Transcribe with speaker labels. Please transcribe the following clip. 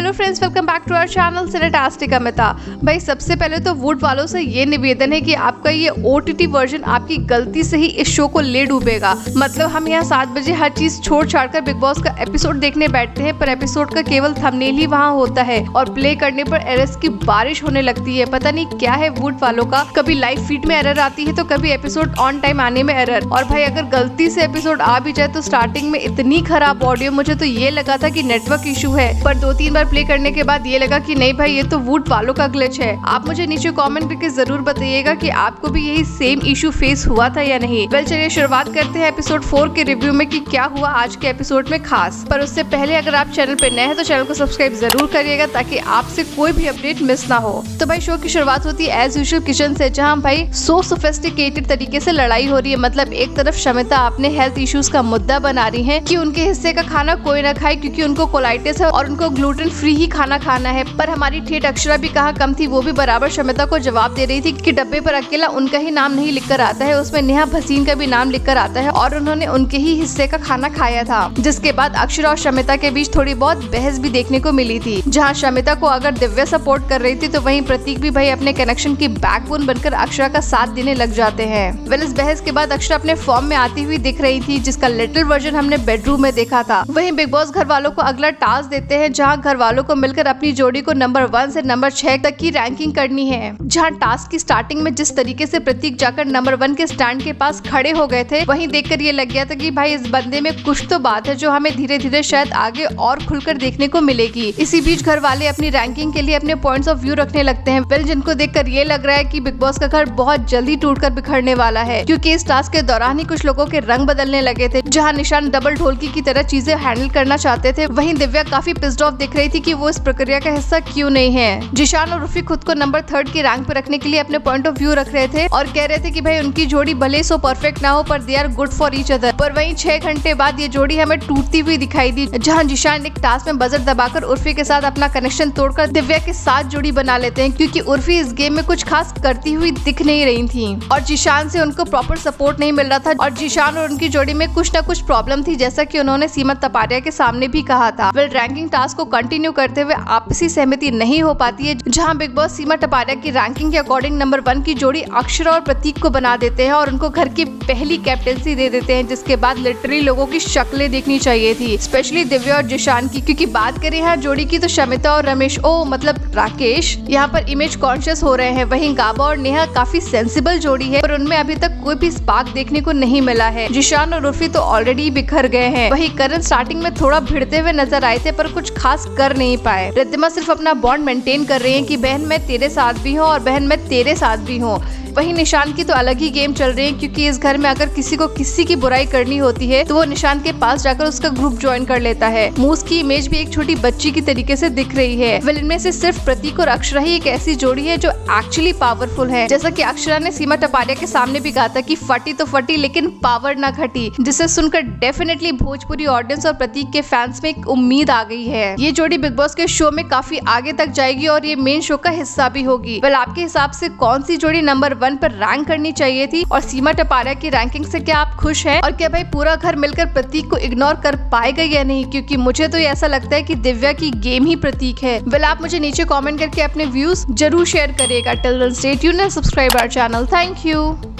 Speaker 1: Hello friends, welcome back to our channel Cinetastic Amita. भाई सबसे पहले तो वुड वालों से ये निवेदन है कि आपका ये OTT वर्जन आपकी गलती से ही इस शो को ले डूबेगा। मतलब हम यहाँ 7 बजे हर चीज छोड़ छाड़ कर बिग बॉस का एपिसोड देखने बैठते हैं, पर एपिसोड का केवल थंबनेल ही वहाँ होता है और प्ले करने पर एरर्स की बारिश होने लगती है। पता नहीं क्या है वुड वालों का, कभी लाइव फीड में एरर आती है तो कभी एपिसोड ऑन टाइम आने में एरर। और भाई अगर गलती से एपिसोड आ भी जाए तो स्टार्टिंग में इतनी खराब ऑडियो, मुझे तो ये लगा था कि नेटवर्क इशू है, पर 2-3 बार प्ले करने के बाद ये लगा कि नहीं भाई ये तो वुड वालों का ग्लिच है। आप मुझे नीचे कमेंट करके जरूर बताइएगा कि आपको भी यही सेम इशू फेस हुआ था या नहीं। वेल चलिए शुरुआत करते हैं एपिसोड 4 के रिव्यू में कि क्या हुआ आज के एपिसोड में खास। पर उससे पहले अगर आप चैनल पे नए हैं तो चैनल को सब्सक्राइब जरूर करिएगा ताकि आपसे कोई भी अपडेट मिस ना हो। तो भाई शो की शुरुआत होती है एज यूजुअल किचन से, जहाँ भाई सो सोफिस्टिकेटेड तरीके से लड़ाई हो रही है। मतलब एक तरफ शमिता अपने हेल्थ इश्यूज का मुद्दा बना रही है कि उनके हिस्से का खाना कोई ना खाए क्योंकि उनको कोलाइटिस है और उनको ग्लूटेन फ्री ही खाना खाना है। पर हमारी ठेठ अक्षरा भी कहाँ कम थी, वो भी बराबर शमिता को जवाब दे रही थी कि डब्बे पर अकेला उनका ही नाम नहीं लिखकर आता है, उसमें नेहा भसीन का भी नाम लिखकर आता है और उन्होंने उनके ही हिस्से का खाना खाया था। जिसके बाद अक्षरा और शमिता के बीच थोड़ी बहुत बहस भी देखने को मिली थी, जहाँ शमिता को अगर दिव्या सपोर्ट कर रही थी तो वहीं प्रतीक भी भाई अपने कनेक्शन की बैकबोन बनकर अक्षरा का साथ देने लग जाते हैं। वेल इस बहस के बाद अक्षरा अपने फॉर्म में आती हुई दिख रही थी, जिसका लिटिल वर्जन हमने बेडरूम में देखा था। वहीं बिग बॉस घर वालों को अगला टास्क देते हैं, जहां घर वालों को मिलकर अपनी जोड़ी को नंबर 1 से नंबर 6 तक की रैंकिंग करनी है। जहां टास्क की स्टार्टिंग में जिस तरीके से प्रतीक जाकर नंबर 1 के स्टैंड के पास खड़े हो गए थे, वहीं देखकर ये लग गया था कि भाई इस बंदे में कुछ तो बात है जो हमें धीरे धीरे शायद आगे और खुलकर देखने को मिलेगी। इसी बीच घर वाले अपनी रैंकिंग के लिए अपने पॉइंट्स ऑफ व्यू रखने लगते हैं। वेल जिनको देखकर ये लग रहा है कि बिग बॉस का घर बहुत जल्दी टूटकर बिखरने वाला है, क्योंकि इस टास्क के दौरान ही कुछ लोगों के रंग बदलने लगे थे। जहाँ निशान डबल ढोलकी की तरह चीजें हैंडल करना चाहते थे, वहीं दिव्या काफी पिस्ड ऑफ दिख रही थी कि वो इस प्रक्रिया का हिस्सा क्यों नहीं है। जिशान और उर्फी खुद को नंबर 3 की रैंक पर रखने के लिए अपने पॉइंट ऑफ व्यू रख रहे थे और कह रहे थे कि भाई उनकी जोड़ी भले सो परफेक्ट ना हो पर they are good for each other. पर वहीं 6 घंटे बाद ये जोड़ी हमें टूटती हुई दिखाई दी, जहां जिशान एक टास्क में बजर दबाकर उर्फी के साथ अपना कनेक्शन तोड़कर दिव्या के साथ जोड़ी बना लेते हैं, क्योंकि उर्फी इस गेम में कुछ खास करती हुई दिख नहीं रही थी और जिशान से उनको प्रॉपर सपोर्ट नहीं मिल रहा था और जिशान और उनकी जोड़ी में कुछ न कुछ प्रॉब्लम थी, जैसा कि उन्होंने सीमा तपारिया के सामने भी कहा था। वेल रैंकिंग टास्क को कंटिन्यू करते हुए आपसी सहमति नहीं हो पाती है, जहां बिग बॉस सीमा टपारिया की रैंकिंग के अकॉर्डिंग नंबर 1 की जोड़ी अक्षरा और प्रतीक को बना देते हैं और उनको घर की पहली कैप्टेंसी दे देते हैं। जिसके बाद लिटरली लोगों की शक्लें देखनी चाहिए थी, स्पेशली दिव्या और जिशान की, क्योंकि बात करें यहाँ जोड़ी की तो शमिता और रमेश मतलब राकेश यहाँ पर इमेज कॉन्शियस हो रहे हैं। वहीं गाबा और नेहा काफी सेंसिबल जोड़ी है, पर उनमें अभी तक कोई भी स्पार्क देखने को नहीं मिला है। जिशान और उर्फी तो ऑलरेडी बिखर गए हैं। वहीं करण स्टार्टिंग में थोड़ा भिड़ते हुए नजर आए थे पर कुछ खास कर नहीं पाए। रिद्धिमा सिर्फ अपना बॉन्ड मेंटेन कर रही है कि बहन मैं तेरे साथ भी हूँ और बहन मैं तेरे साथ भी हूँ। वहीं निशान की तो अलग ही गेम चल रही है, क्योंकि इस घर में अगर किसी को किसी की बुराई करनी होती है तो वो निशान के पास जाकर उसका ग्रुप ज्वाइन कर लेता है। मूस की इमेज भी एक छोटी बच्ची की तरीके से दिख रही है। वेल इनमें से सिर्फ प्रतीक और अक्षरा ही एक ऐसी जोड़ी है जो एक्चुअली पावरफुल है, जैसा कि अक्षरा ने सीमा टपारिया के सामने भी कहा था कि फटी तो फटी लेकिन पावर ना घटी, जिसे सुनकर डेफिनेटली भोजपुरी ऑडियंस और प्रतीक के फैंस में एक उम्मीद आ गई है। ये जोड़ी बिग बॉस के शो में काफी आगे तक जाएगी और ये मेन शो का हिस्सा भी होगी। वेल आपके हिसाब से कौन सी जोड़ी नंबर 1 पर रैंक करनी चाहिए थी और सीमा टपारिया की रैंकिंग से क्या आप खुश हैं? और क्या भाई पूरा घर मिलकर प्रतीक को इग्नोर कर पाएगा या नहीं? क्योंकि मुझे तो ऐसा लगता है कि दिव्या की गेम ही प्रतीक है। वेल आप मुझे नीचे कमेंट करके अपने व्यूज जरूर शेयर करिएगा। Till then stay tuned and subscribe our channel. Thank you.